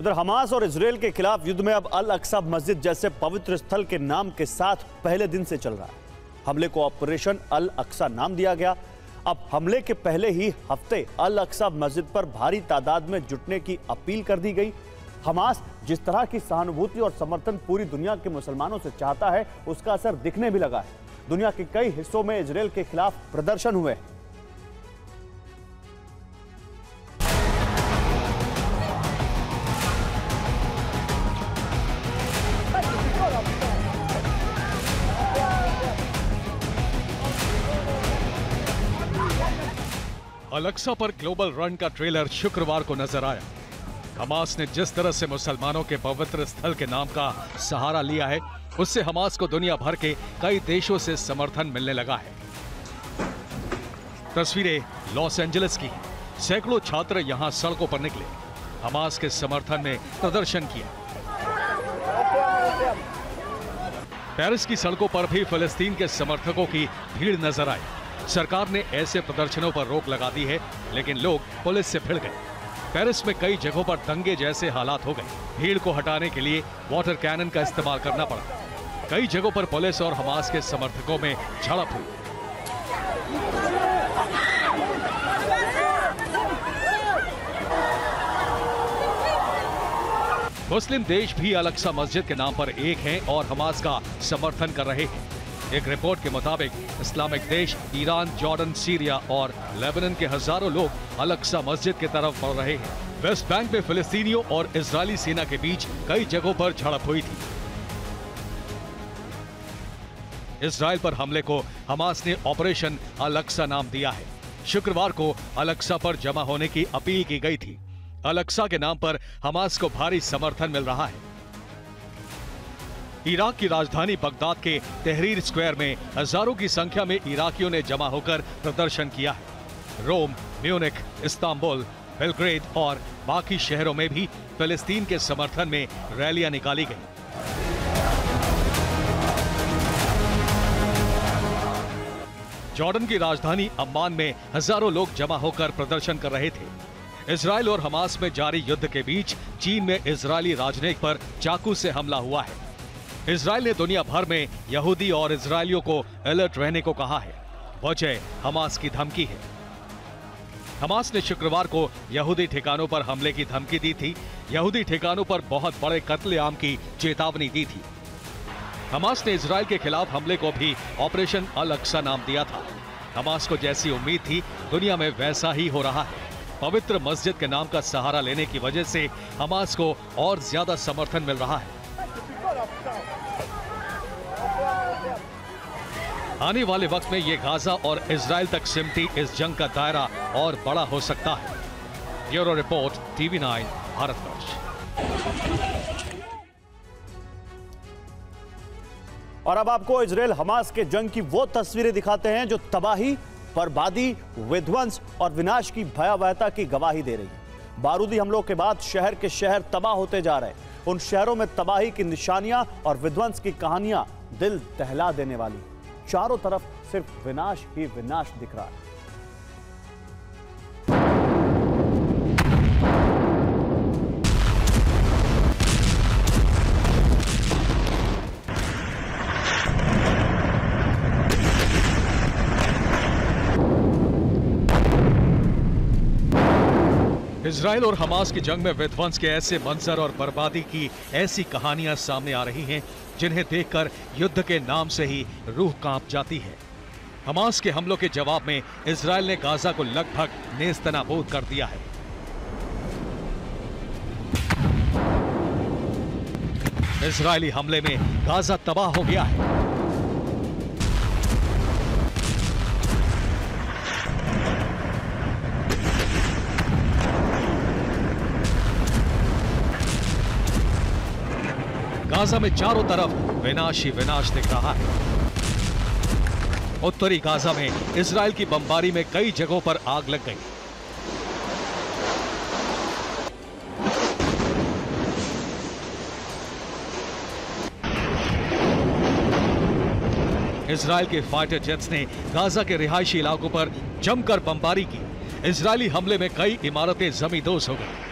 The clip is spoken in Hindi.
उधर हमास और इजरायल के खिलाफ युद्ध में अब अल अक्सा मस्जिद जैसे पवित्र स्थल के नाम के साथ पहले दिन से चल रहा है। हमले को ऑपरेशन अल अक्सा नाम दिया गया। अब हमले के पहले ही हफ्ते अल अक्सा मस्जिद पर भारी तादाद में जुटने की अपील कर दी गई। हमास जिस तरह की सहानुभूति और समर्थन पूरी दुनिया के मुसलमानों से चाहता है, उसका असर दिखने भी लगा है। दुनिया के कई हिस्सों में इजरायल के खिलाफ प्रदर्शन हुए। अल अक्सा पर ग्लोबल रन का ट्रेलर शुक्रवार को नजर आया। हमास ने जिस तरह से मुसलमानों के पवित्र स्थल के नाम का सहारा लिया है, उससे हमास को दुनिया भर के कई देशों से समर्थन मिलने लगा है। तस्वीरें लॉस एंजलिस की। सैकड़ों छात्र यहां सड़कों पर निकले, हमास के समर्थन में प्रदर्शन किया। पेरिस की सड़कों पर भी फिलिस्तीन के समर्थकों की भीड़ नजर आई। सरकार ने ऐसे प्रदर्शनों पर रोक लगा दी है, लेकिन लोग पुलिस से भिड़ गए। पेरिस में कई जगहों पर दंगे जैसे हालात हो गए। भीड़ को हटाने के लिए वाटर कैनन का इस्तेमाल करना पड़ा। कई जगहों पर पुलिस और हमास के समर्थकों में झड़प हुई। मुस्लिम देश भी अल अक्सा मस्जिद के नाम पर एक हैं और हमास का समर्थन कर रहे हैं। एक रिपोर्ट के मुताबिक इस्लामिक देश ईरान, जॉर्डन, सीरिया और लेबनान के हजारों लोग अल अक्सा मस्जिद की तरफ बढ़ रहे हैं। वेस्ट बैंक में फिलिस्तीनियों और इजरायली सेना के बीच कई जगहों पर झड़प हुई थी। इजरायल पर हमले को हमास ने ऑपरेशन अल अक्सा नाम दिया है। शुक्रवार को अल अक्सा पर जमा होने की अपील की गई थी। अल अक्सा के नाम पर हमास को भारी समर्थन मिल रहा है। इराक की राजधानी बगदाद के तहरीर स्क्वायर में हजारों की संख्या में इराकियों ने जमा होकर प्रदर्शन किया है। रोम, म्यूनिख, इस्तांबुल, बेलग्रेड और बाकी शहरों में भी फिलिस्तीन के समर्थन में रैलियां निकाली गईं। जॉर्डन की राजधानी अम्मान में हजारों लोग जमा होकर प्रदर्शन कर रहे थे। इजरायल और हमास में जारी युद्ध के बीच चीन में इजरायली राजनयिक पर चाकू से हमला हुआ है। इजरायल ने दुनिया भर में यहूदी और इजरायलियों को अलर्ट रहने को कहा है। वजह हमास की धमकी है। हमास ने शुक्रवार को यहूदी ठिकानों पर हमले की धमकी दी थी। यहूदी ठिकानों पर बहुत बड़े कत्लेआम की चेतावनी दी थी। हमास ने इजरायल के खिलाफ हमले को भी ऑपरेशन अल अक्सा नाम दिया था। हमास को जैसी उम्मीद थी, दुनिया में वैसा ही हो रहा है। पवित्र मस्जिद के नाम का सहारा लेने की वजह से हमास को और ज्यादा समर्थन मिल रहा है। आने वाले वक्त में ये गाजा और इजरायल तक सिमटी इस जंग का दायरा और बड़ा हो सकता है। Bureau report, TV9 Bharatvarsh. और अब आपको इजरायल हमास के जंग की वो तस्वीरें दिखाते हैं जो तबाही, बर्बादी, विध्वंस और विनाश की भयावहता की गवाही दे रही है। बारूदी हमलों के बाद शहर के शहर तबाह होते जा रहे हैं। उन शहरों में तबाही की निशानियां और विध्वंस की कहानियां दिल दहला देने वाली। चारों तरफ सिर्फ विनाश ही विनाश दिख रहा है। इजरायल और हमास की जंग में विध्वंस के ऐसे मंजर और बर्बादी की ऐसी कहानियां सामने आ रही हैं जिन्हें देखकर युद्ध के नाम से ही रूह कांप जाती है। हमास के हमलों के जवाब में इजरायल ने गाजा को लगभग नेस्तनाबूद कर दिया है। इजरायली हमले में गाजा तबाह हो गया है। गाजा में चारों तरफ विनाश ही विनाश दिख रहा है। उत्तरी गाजा में इजरायल की बमबारी में कई जगहों पर आग लग गई। इजरायल के फाइटर जेट्स ने गाजा के रिहायशी इलाकों पर जमकर बमबारी की। इजरायली हमले में कई इमारतें जमींदोज हो गई।